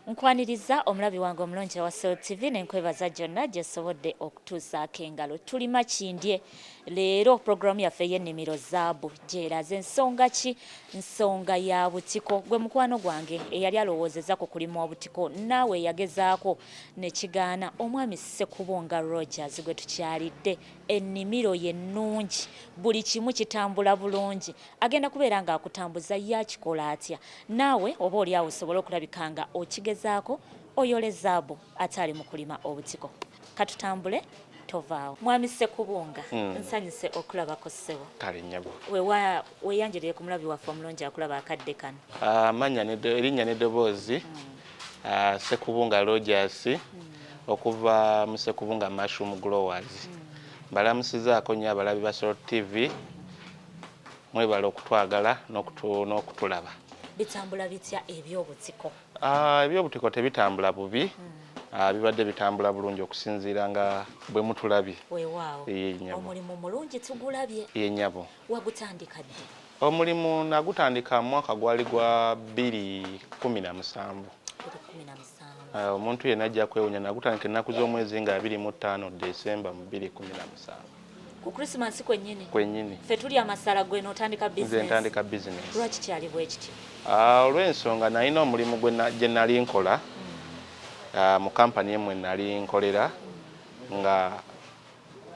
Nkwaniriza omulabi wange omulungi wa Soul TV nenkwebaza gyonna gyesobodde okutuusaako engalo. Tuli Makindye leero programu yaffe y'ennimiro zaabu gyeraze ensonga ki? Nsonga ya butiko. Gwe mukwano gwange eyali alowoozezza ku kulima obutiko naawe yagezaako ne kigaana. Omwami Ssekubonga Rogers gwe tukyalidde ennimiro ye nnungi, buli kimu kitambula bulungi, agenda kubeera ng'akutambuza yakikola atya. Naawe oba oli awo osobola okulabika nga okigezaako oyole zaabu atali mu kulima obutiko. Katutambule tovaawo. Mwami Ssekubonga, nsanyuse okulabako ssebo. Kale nnyabo. Weeyanjulire ku mulabi waffe omulungi akulaba akadde kano. Erinnya n'eddoboozi Ssekubonga Rogers okuva mu Ssekubonga Mushroom Growers. Mbalamusizaako nnyo abalabi ba Soul TV, mwebala okutwagala n'okutulaba. Bitambula bitya ebyobutiko? Ebyobutiko tebitambula bubi, bibadde bitambula bulungi okusinziira nga bwe mutulabye. Weewaawo, omulimu mulungi tugulabye. Ye nnyabo. Wagutandika ddi? Omulimu nagutandika mu mwaka gwali gwa 2017. Omuntu yenna ajja kwewunya nagutandika ennaku z'omwezi nga 25 Desemba mu 2017. Ku Christmas kwennyini? Kwennyini. Ffe tuli amasala gwe n'otandika business? Nze ntandika business. Lwaki kyali bwe kityo? Olw'ensonga nalina omulimu gye nali nkola mu kampani emu nali nkolera, nga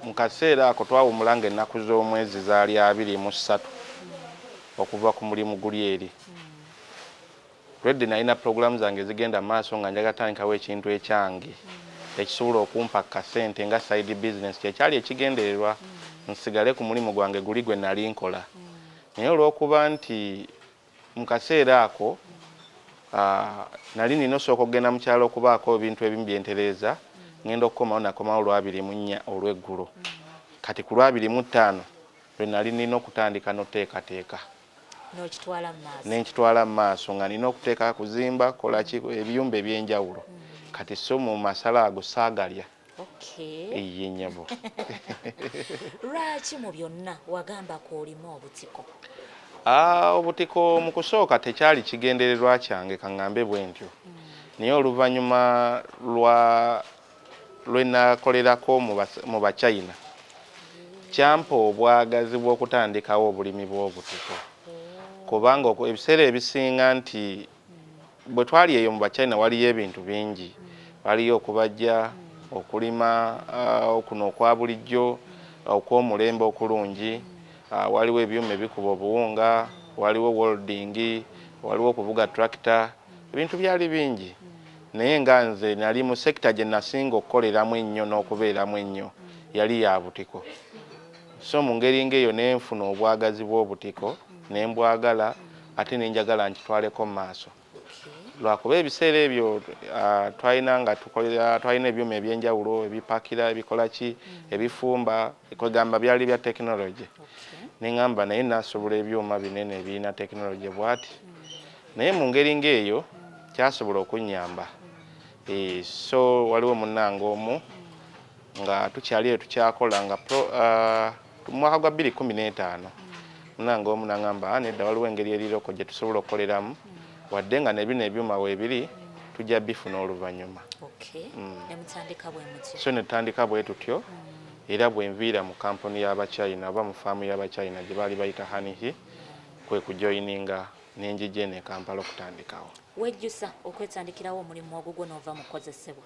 mu kaseera ako twawumula ng'ennaku z'omwezi zaali 23 okuva ku mulimu guli eri. Lwedde nalina programu zange zigenda maaso nga njagala tandikawo ekintu ekyange ekisobola okumpa kasente nga side business kyekyali ekigendererwa, nsigale ku mulimu gwange guli gwe nali nkola. Naye olw'okuba nti mu kaseera ako nali nina osooka okugenda mu kyalo okubaako ebintu ebimu byentereeza, ngenda okukomawo nakomawo Lwabiri mu 4 olw'eggulo. Kati ku Lwabiri mu 5 lwe nali nina okutandika n'oteekateeka. N'enkitwala mu maaso nga nina okuteeka kuzimba kolaki ebiyumba eby'enjawulo. Kati so mu masala ago saagalya. Ye nnyabo. Lwaki mu byonna wagamba ko olima obutiko? Obutiko mu kusooka tekyali kigendererwa kyange kaŋŋambe bwe ntyo. Naye oluvannyuma lwe nakolerako mu Bachina kyampa obwagazi bw'okutandikawo obulimi bw'obutiko. Kubanga ebiseera ebisinga nti bwe twali eyo mu Bachina waliyo ebintu bingi. Waliyo okubajja, okulima okuno okwa bulijjo, okw'omulembe okulungi, waliwo ebyuma ebikuba obuwunga, waliwo welding, waliwo okuvuga tractor, ebintu byali bingi. Naye nga nze nali mu sekita gye nasinga okukoleramu ennyo n'okubeeramu ennyo yali ya butiko. So mu ngeri ng'eyo nenfuna obwagazi bw'obutiko nembwagala ate nenjagala nkitwaleko mu maaso. Lwakuba ebiseera ebyo twalina ebyuma ebyenjawulo ebipakira ebikola ki ebifumba kwegamba byali bya tekinologi. Neŋŋamba naye nasobola ebyuma binene ebirina tekinologi bw'ati. Naye mu ngeri ng'eyo kyasobola okunnyamba. So waliwo munnange omu nga tukyali tukyakola nga mu mwaka gwa 2015 munnange omu n'aŋŋamba nedda waliwo engeri eriroko gye tusobola okukoleramu wadde nga ne bino ebyuma weebiri tujja bifuna oluvannyuma. So ne tutandika bwe tutyo era bwe nviira mu kampuni y'Abachina oba mu faamu y'Abachina gye baali bayita Hanihi kwe kujoyininga n'enjije ne Kampala okutandikawo. Wejjusa okwetandikirawo omulimu ogwo n'ova mu kukozesebwa?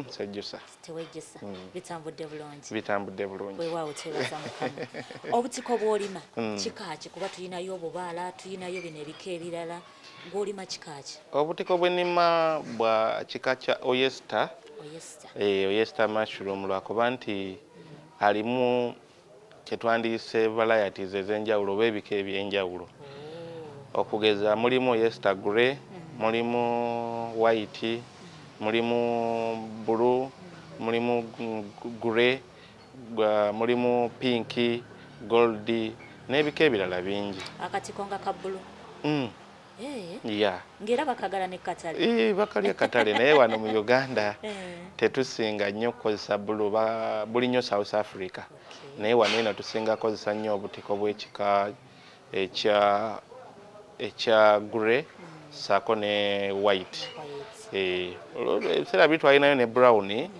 Sejjusa. Tewejjusa? Bitambudde bulungi? Bitambudde bulungi. Weewaawo twebaza Mukama. Obutiko bw'olima kika ki? Kuba tulinayo obubaala, tulinayo bino ebika ebirala, gw'olima kika ki? Obutiko bwe nnima bwa kika kya oyster. Oyster mushroom lwakuba nti alimu kye twandiyise varieties ez'enjawulo oba ebika eby'enjawulo. Okugeza mulimu oyster grey, mulimu white, mulimu blue, mulimu grey, mulimu pink, gold n'ebika ebirala bingi. Akatiko nga ka blue? Yeah. Ngera bakagala ne katale? Bakalya katale naye wano mu Uganda tetusinga nnyo kukozesa blue, buli nnyo South Africa. Naye wano eno tusinga kozesa nnyo obutiko bw'ekika ekya grey saako ne white. ebiseera bitwalinayo ne brown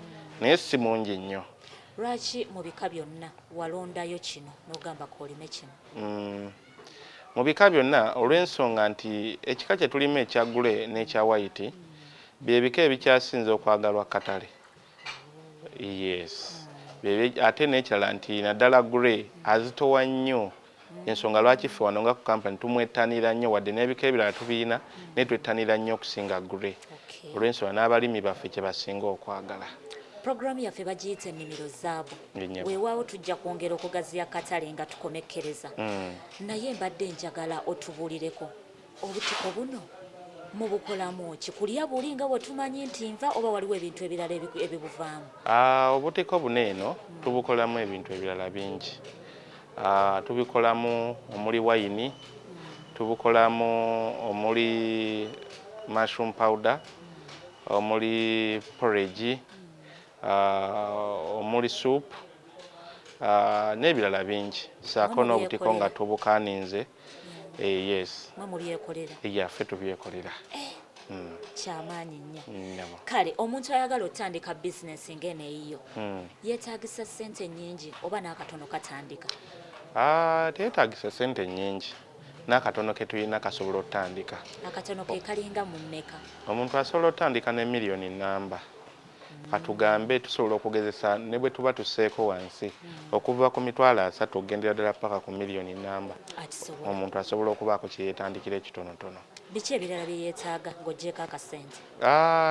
naye si mungi nnyo. Lwaki mu bika byonna walondayo kino n'ogamba ko olime kino? Mu bika byonna olw'ensonga nti ekika kye tulima ekya gule n'ekya white bye bika ebikyasinze okwagalwa katale. Yes. Ate n'ekirala nti naddala gule azitowa nnyo. Ensonga lwaki ffe wano nga ku kampani tumwettanira nnyo wadde n'ebika ebirala tubiina naye twettanira nnyo okusinga gule. Olw'ensonga n'abalimi baffe kye basinga okwagala. Puroguramu yaffe bagiyita ennimiro zaabu. Weewaawo tujja kwongera okugaziya katale nga tukomekkereza. Naye mbadde njagala otubuulireko obutiko buno mubukolamu ki? Kulya buli nga bwe tumanyi nti nva oba waliwo ebintu ebirala ebibuvaamu? Obutiko buno eno tubukolamu ebintu ebirala bingi. Tubikolamu omuli wayini, tubukolamu omuli mushroom powder, omuli porridge, omuli soup, n'ebirala bingi. Saako n'obutiko nga tubukaninze. Yes. Mwe mubyekolera? Yaffe tubyekolera. Kyamaanyi nnyo. Kale omuntu ayagala otandika bizinesi ng'eno eyiyo yeetaagisa ssente nnyingi oba n'akatono katandika? Teetaagisa ssente nnyingi, n'akatono ke tulina kasobola otandika. Akatono ke kalinga mu mmeka? Omuntu asobola otandika ne miliyoni nnamba. Katugambe tusobola okugezesa ne bwe tuba tusseeko wansi okuva ku mitwalo 3 okugendera ddala paka ku miliyoni nnamba. Omuntu asobola okubaako kye yeetandikira ekitonotono. Biki ebirala bye yeetaaga ng'oggyeko akasente?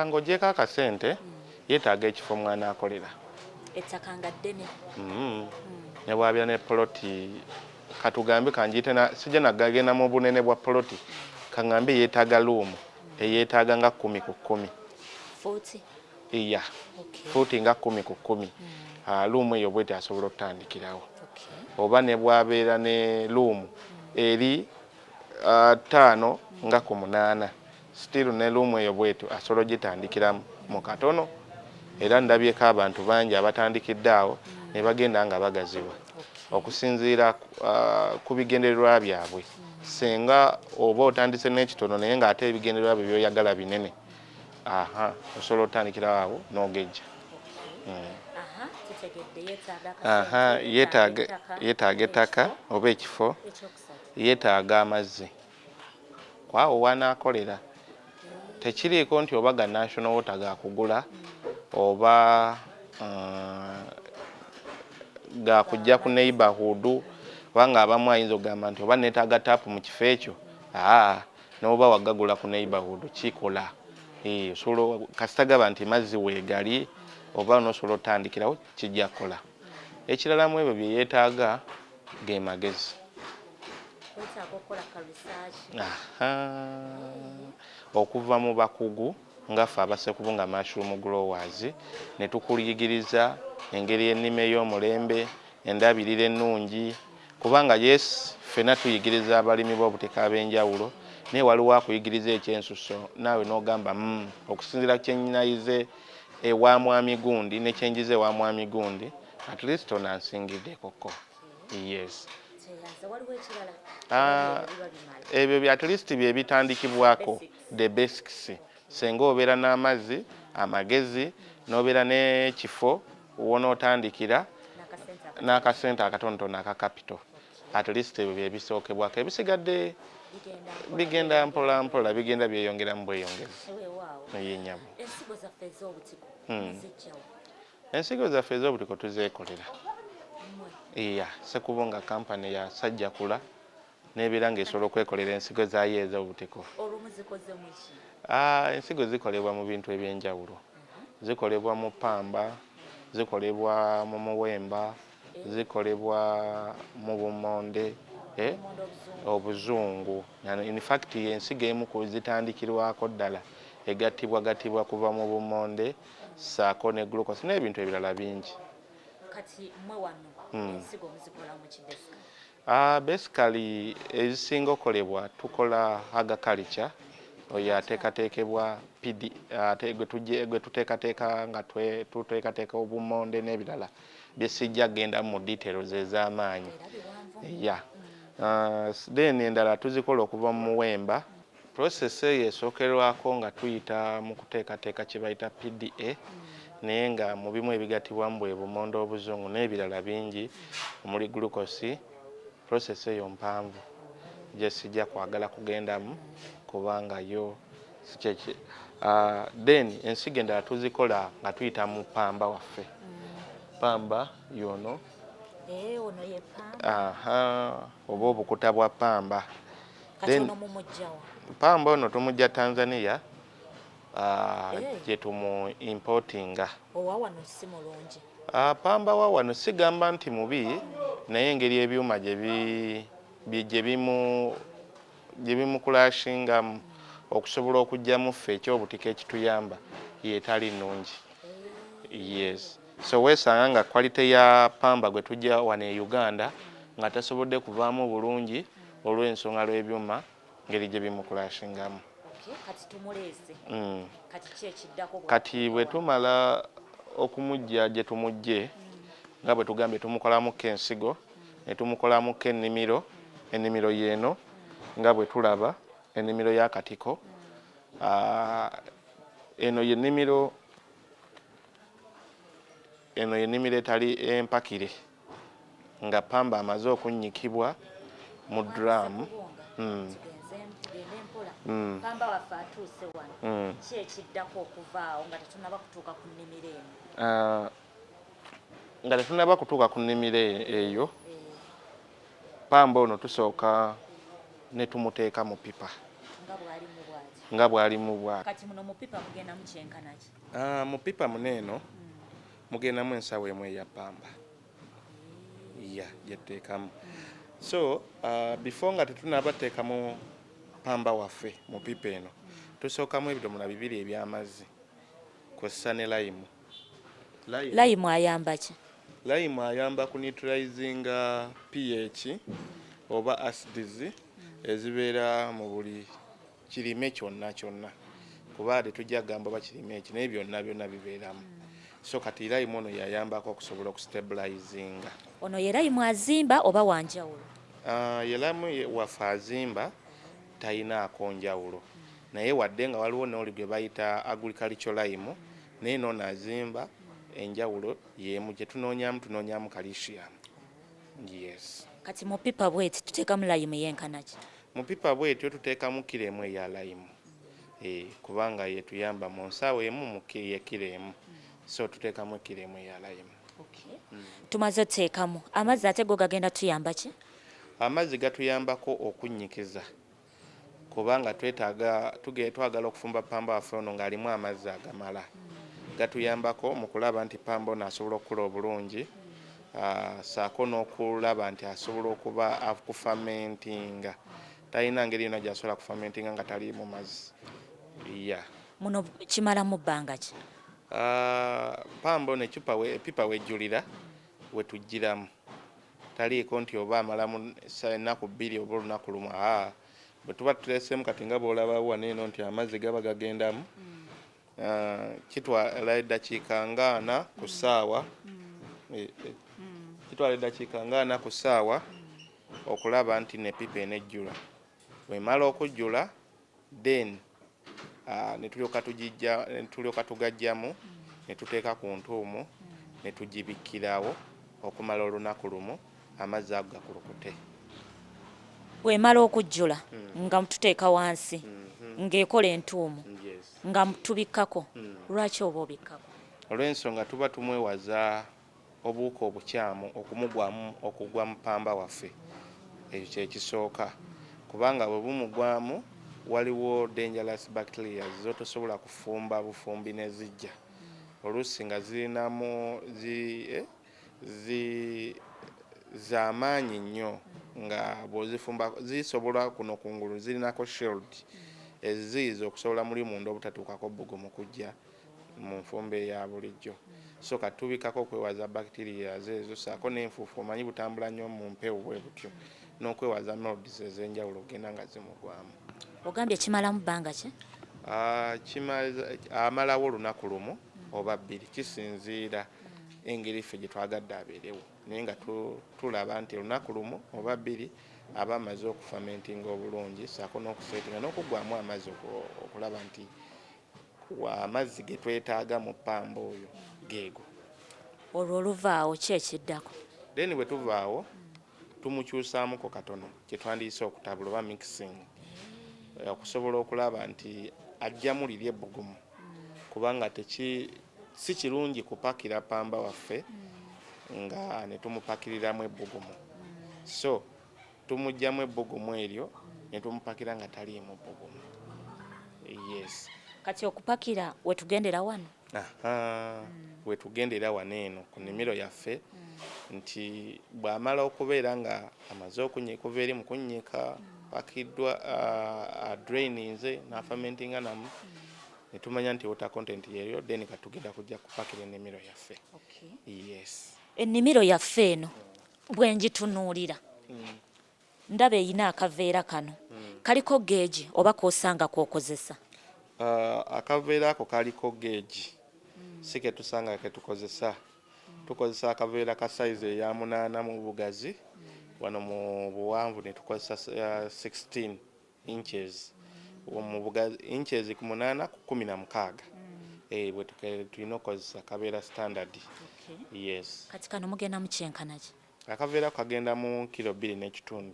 Ng'oggyeko akasente yeetaaga ekifo mwana akolera. Ettaka nga ddene? Ne bw'abeera ne poloti katugambe kanjiyite sijja nagagenda mu bunene bwa poloti kaŋŋambe yeetaaga luumu eyeetaaga nga 10 ku 10. Fuuti? Iya. Fuuti nga 10 ku 10. Luumu eyo bwete asobola okutandikirawo. Oba ne bw'abeera ne luumu eri 5 nga ku 8 still ne luumu eyo bwete asobola ogitandikira mu katono. Era ndabyeko abantu bangi abatandikidde awo ne bagenda nga bagaziwa okusinziira ku bigendererwa byabwe. Senga oba otandise n'ekitono naye ng'ate ebigendererwa byo byoyagala binene, osobola otandikira awo n'ogejja. Yeetaaga ettaka oba ekifo, yeetaaga amazzi. Kwawo wanaakolera tekiriiko nti oba ga national water gakugula oba gakujja ku neighborhood kubanga abamu ayinza okugamba nti oba neetaaga taapu mu kifo ekyo n'oba wagagula ku neighborhood kikola. Osobola kasita gaba nti mazzi weegali oba n'osobola otandikirawo kijja kukola. Ekirala mu ebyo bye yeetaaga ge magezi. Okuva mu bakugu nga ffe abasekubu nga mushroom growers ne tukuliyigiriza engeri ennima ey'omulembe, endabirira ennungi, kubanga yes ffenna tuyigiriza abalimi b'obutiko ab'enjawulo naye waliwo akuyigiriza ekyensuso naawe n'ogamba okusinziira kye nnayize ewa mwami gundi ne kye njize ewa mwami gundi at least onansingidde koko. Yes. Ebyo at least bye bitandikibwako the basics. Senga obeera n'amazzi amagezi n'obeera n'ekifo wonootandikira n'akasente akatonotono aka capital, at least ebyo bye bisookebwako. Ebisigadde bigenda mpola mpola, bigenda byeyongera mu bweyongezi. Yenyabo. Ensigo zaffe ez'obutiko tuzeekolera. Sekubo nga kampani ya Sajjakula n'ebeera ng'esobola okwekolera ensigo zaayo ez'obutiko. Ensigo zikolebwa mu bintu eby'enjawulo. Zikolebwa mu ppamba, zikolebwa mu muwemba, zikolebwa mu bumonde, obuzungu. In fact ensigo emu ku zitandikirwako ddala egattibwa kuva mu bumonde saako ne glucose n'ebintu ebirala bingi. Kati mwe wano ensigo muzikola mu kibesi? Basically ezisinga okolebwa tukola agriculture, oyo ateekateekebwa pidi gwe tuteekateeka nga tuteekateeka obumonde n'ebirala bye sijja genda mu details ez'amaanyi. Then endala tuzikola okuva mu muwemba Process eyo esookerwako nga tuyita mu kuteekateeka kye bayita PDA naye nga mu bimu ebigatibwamu bwe bumondo obuzungu n'ebirala bingi omuli glucose. Process eyo mpanvu gye sijja kwagala kugendamu kubanga yo sikyeki. Then ensigo endala tuzikola nga tuyita mu pamba waffe. Pamba yono ono ye pamba. Oba obukuta bwa pamba. Kati ono mumujjawa. Pamba ono tumujja Tanzania gye tumu importinga. Owa wano si mulungi. Pamba wa wano sigamba nti mubi naye engeri ebyuma gye bimukulashingamu okusobola okujjamu ffe ekyobutiko ekituyamba yeetali nnungi. Yes. So weesanga nga quality ya pamba gwe tujja wano e Uganda nga tasobodde kuvaamu bulungi olw'ensonga lw'ebyuma ngeri gye bimukulashingamu. Kati tumuleese. Kati ki ekiddako? Kati bwe tumala okumujja gye tumujje nga bwe tugambye tumukolamuko ensigo ne tumukolamuko ennimiro yeeno nga bwe tulaba ennimiro y'akatiko. Eno y'ennimiro etali empakire nga pamba amaze okunnyikibwa mu dduraamu. Pamba waffe atuuse wano. Ki ekiddako okuvaawo nga tetunnaba kutuuka ku nnimiro eno? Nga tetunnaba kutuuka ku nnimiro eyo, pamba ono tusooka ne tumuteeka mu pipa. Nga bw'alimu bw'ati. Kati muno mu pipa mugenda mukyenkana ki? Mu pipa muneeno mugendamu ensawo emu eya pamba. Gye tuteekamu. So before nga tetunnabateekamu pamba waffe mu pipa eno tusookamu ebidomola 2 eby'amazzi kw'ossa ne layimu. Layimu ayamba ki? Layimu ayamba ku neutralizinga pH oba acids ezibeera mu buli kirime kyonna kuba tetujja kugamba oba kirime eki naye byonna bibeeramu. So kati layimu ono yayambako okusobola okustabilizinga. Ono ye layimu azimba oba wanjawulo? Ye layimu waffe azimba talinaako njawulo naye wadde nga waliwo n'oli gwe bayita agricultural layimu naye noono azimba enjawulo y'emu gye tunoonyamu calcium. Yes. Kati mu pipa bweti tuteekamu layimu yenkana ki? Mu pipa bwetyo tuteekamu kilo emu eya layimu. Kubanga yetuyamba mu nsawo emu ye kilo emu. So tuteekamu kilo emu eya layimu. Tumaze oteekamu amazzi ate go gagenda tuyamba ki? Amazzi gatuyambako okunnyikiza kubanga twagala okufumba pamba waffe ono ng'alimu amazzi agamala. Gatuyambako mu kulaba nti pamba ono asobola okukula obulungi, saako n'okulaba nti asobola okuba akufamentinga. Talina ngeri yonna gy'asobola kufamentinga nga tali mu mazzi. Muno kimalamu bbanga ki? Pamba ono epipa wejjulira we tujjiramu. Taliiko nti oba amalamu ennaku 2 oba olunaku lumu. Bwe tuba tuleesemu kati nga bw'olaba wano eno nti amazzi gaba gagendamu. Kitwala eddakiika nga 4 ku ssaawa. Kitwala eddakiika nga 4 ku ssaawa okulaba nti nepipa enejjula. Bw'emala okujjula then ne tulyoka tugajjamu ne tuteeka ku ntuumu ne tugibikkirawo okumala olunaku lumu amazzi ago gakulukute. Bw'emala okujjula nga tuteeka wansi ng'ekola entuumu nga tubikkako. Lwaki oba obikkako? Olw'ensonga tuba tumwewaza obuwuka obukyamu okugwa mu pamba waffe. Ekyo kye kisooka kubanga bwe bumugwamu waliwo dangerous bacteria zotosobola kufumba bufumbi ne zijja oluusi nga zirinamu z'amaanyi nnyo nga bw'ozifumba zisobola kuno kungulu zirinako shield eziziiza okusobola muli munda obutatuukako bbugumu kujja mu nfumba eya bulijjo. So katubikako okwewaza bacteria ezo saako n'enfuufu omanyi butambula nnyo mu mpewo bwe butyo n'okwewaza melodies ez'enjawulo ogenda nga zimugwamu. Ogambye kimalamu bbanga ki? Amalawo olunaku lumu oba 2 kisinziira engeri ffe gye twagadde abeerewo naye nga tulaba nti olunaku lumu oba 2 aba amaze okufamentinga obulungi saako n'okuseetinga n'okugwamu amazzi okulaba nti amazzi ge twetaaga mu ppamba oyo geego. olwo oluvaawo ki ekiddako? Then bwe tuvaawo tumukyusaamuko katono kye twandiise okutabula oba mixing okusobola okulaba nti ajjamu liri ebbugumu kubanga si kirungi kupakira pamba waffe nga ne tumupakiriramu ebbugumu, so tumugjamu ebbugumu eryo ne tumupakira nga taliimu bbugumu. Yes. Kati okupakira wetugendera wano? Wetugendera wano eno ku nnimiro yaffe nti bw'amala okubeera nga amaze okuva eri mu kunnyika pakiddwa draininze n'afamentinga namu ne tumanya nti water content yeeyo then katugenda kujja kupakira ennimiro yaffe. Yes. Ennimiro yaffe eno bwe ngitunuulira ndaba eyina akaveera kano kaliko geegi oba kosanga kwokozesa? Akaveera ako kaliko geegi si ke tusanga ke tukozesa. Tukozesa akaveera ka size eya 8 mu bugazi, wano mu buwanvu ne tukozesa 16 inches mu bugazi inches 8 ku 16. Bwe tulina okukozesa akaveera standard. Yes. Kati kano mugenda mu kyenkana ki? Akaveera kagenda mu kilo 2.5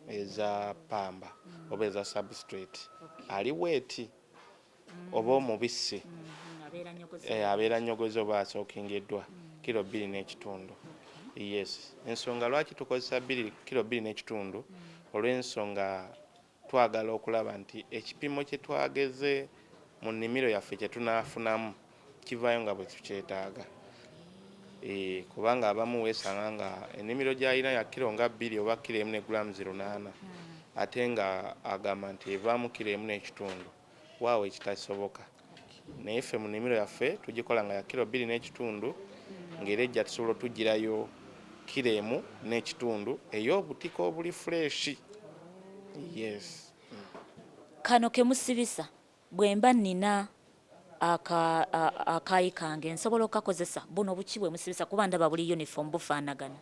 eza pamba oba eza substrate ali weeti oba omubisi abeera nnyogozi oba asookingiddwa kilo 2.5. Yes. Ensonga lwaki tukozesa kilo 2.5 olw'ensonga twagala okulaba nti ekipimo kye twageze mu nnimiro yaffe kye tunaafunamu kivaayo nga bwe tukyetaaga. Kubanga abamu weesanga nga ennimiro gy'alina ya kilo nga 2 oba kilo 1 ne grams 08 ate nga agamba nti evaamu kilo 1.5. Waawo ekitasoboka. Naye ffe mu nnimiro yaffe tugikola nga ya kilo 2.5 ng'era ejja tusobola otugirayo kilo 1.5 ey'obutiko obuli fresh. Yes. Kano ke musibisa bwe mba nnina akaayi kange nsobola okakozesa buno buki bwe musibisa kuba ndaba buli uniform bufaanagana?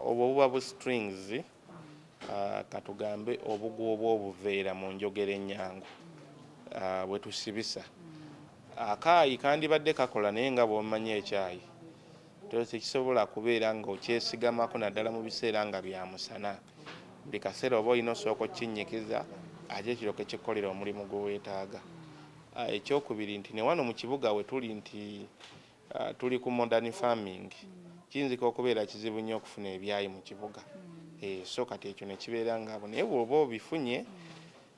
Obwo buba bu strings katugambe obugu obw'obuveera mu njogera ennyangu bwe tusibisa. Akaayi kandibadde kakola naye nga bw'omanyi ekyayi tekisobola kubeera ng'okyesigamako naddala mu biseera nga bya musana. Buli kaseera oba olina osooka okinnyikiza ate kiryoke kikkolera omulimu gwe weetaaga. Ekyokubiri nti ne wano mu kibuga we tuli nti tuli ku modern farming kiyinzika okubeera kizibu nnyo okufuna ebyayi mu kibuga. So kati ekyo ne kibeera ngaabo naye bw'oba obifunye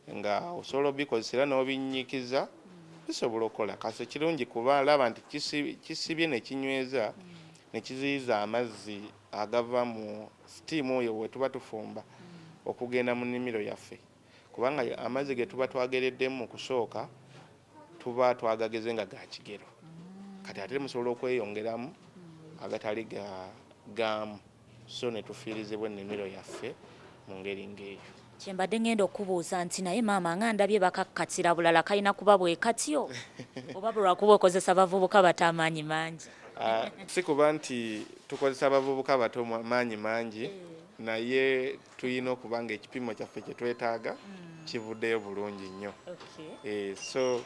nga osobola obikozesa era n'obinnyikiza bisobola okukola. Kasi kirungi kuba laba nti kisibye ne kinyweza ne kiziyiza amazzi agava mu steam oyo bwe tuba tufumba okugenda mu nnimiro yaffe, kubanga amazzi ge tuba twagereddemu mu kusooka tuba twagageze nga ga kigero. Kati ate musobola okweyongeramu agatali gamu, so ne tufiirizibwa ennimiro yaffe mu ngeri ng'eyo. Kyembadde ngenda okubuuza nti naye maama nga ndabye bakakkattira bulala kalina kuba bwe katyo oba lwakuba okozesa bavubuka bato amaanyi mangi? Si kuba nti tukozesa abavubuka bato maanyi mangi, naye tulina okuba nga ekipimo kyaffe kye twetaaga kivuddeyo bulungi nnyo. So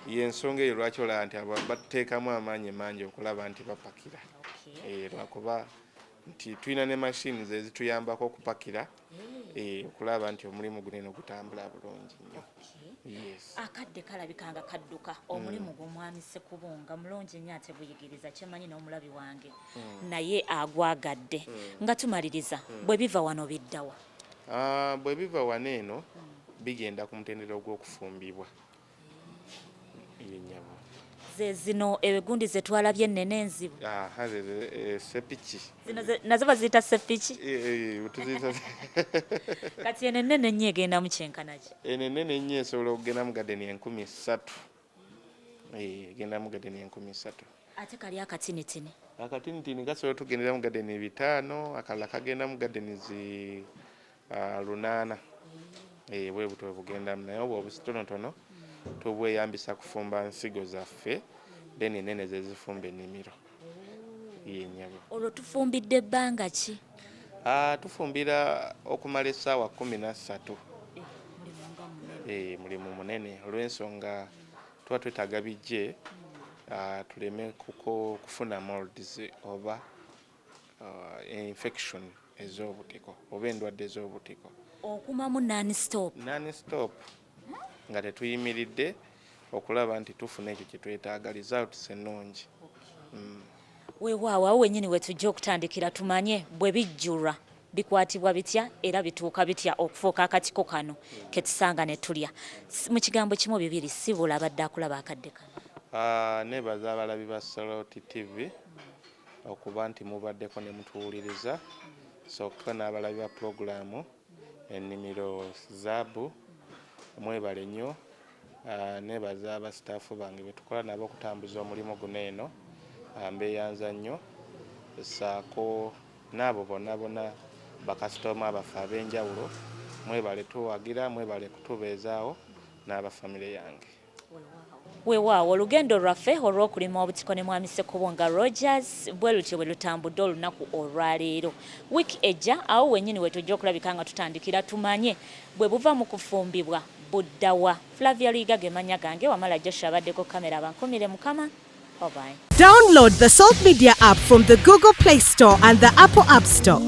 y'ensonga eyo lwaki olaba nti bateekamu amaanyi mangi okulaba nti bapakira. Lwakuba nti tulina ne machines ezituyambako okupakira okulaba nti omulimu guno gutambula bulungi nnyo. Yes. Akadde kalabika nga kadduka omulimu gw'omwami Ssekubunga mulungi nnyo ate buyigiriza kyemanyi n'omulabi wange naye agwagadde nga tumaliriza bwe biva wano biddawa? Bwe biva wano eno bigenda ku mutendera ogw'okufumbibwa. Ze zino egundi ze twalabye ennene enzibu? Sepiki. Zino nazo baziyita sepiki? Kati eno ennene ennyo egenda mu kyenkana ki? Eno ennene ennyo esobola okugenda mu gadeni 3,000. Egenda mu gadeni 3,000. Ate kali akatinitini? Akatinitini gasobola tugendera mu gadeni 5, akalala kagenda mu gadeni 8. Bwe butwe bugendamu naye obwo obutonotono tubweyambisa kufumba nsigo zaffe then ennene ze zifumba ennimiro. Olwo tufumbidde ebbanga ki? Tufumbira okumala essaawa 13. Mulimu munene olw'ensonga tuba twetaaga bijje tuleme kufuna molds oba infection ez'obutiko oba endwadde ez'obutiko. Okumamu non-stop nga tetuyimiridde okulaba nti tufuna ekyo kye twetaaga results ennungi. Weewaawo awo wennyini we tujja okutandikira tumanye bwe bijjulwa bikwatibwa bitya era bituuka bitya okufuuka akatiko kano ke tusanga ne tulya. Mu kigambo kimu bibiri sibula abadde akulaba akadde kano. Neebaza abalabi ba Saloti TV okuba nti mubaddeko ne mutuwuliriza, sokka n'abalabi ba pulogulaamu Ennimiro Zaabu mwebale nnyo. Neebaza abasitaafu bange be tukola nabo okutambuza omulimu guno eno, mbeeyanza nnyo, ssaako n'abo bonna bakasitoma baffe ab'enjawulo, mwebale tuwagira, mwebale kutubeezaawo n'abafamire yange. Weewaawo olugendo lwaffe olw'okulima obutiko ne Mwami Ssekobonga Rogers bwe lutyo bwe lutambudde olunaku olwaleero. Wiiki ejja awo wennyini we tujja okulabika nga tutandikira tumanye bwe buva mu kufumbibwa buddawa. Flavia Liga ge mannya gange, Wamala Joshua abaddeko kamera bankumire Mukama. Bye-bye. Download the Salt Media app from the Google Play Store and the Apple App Store.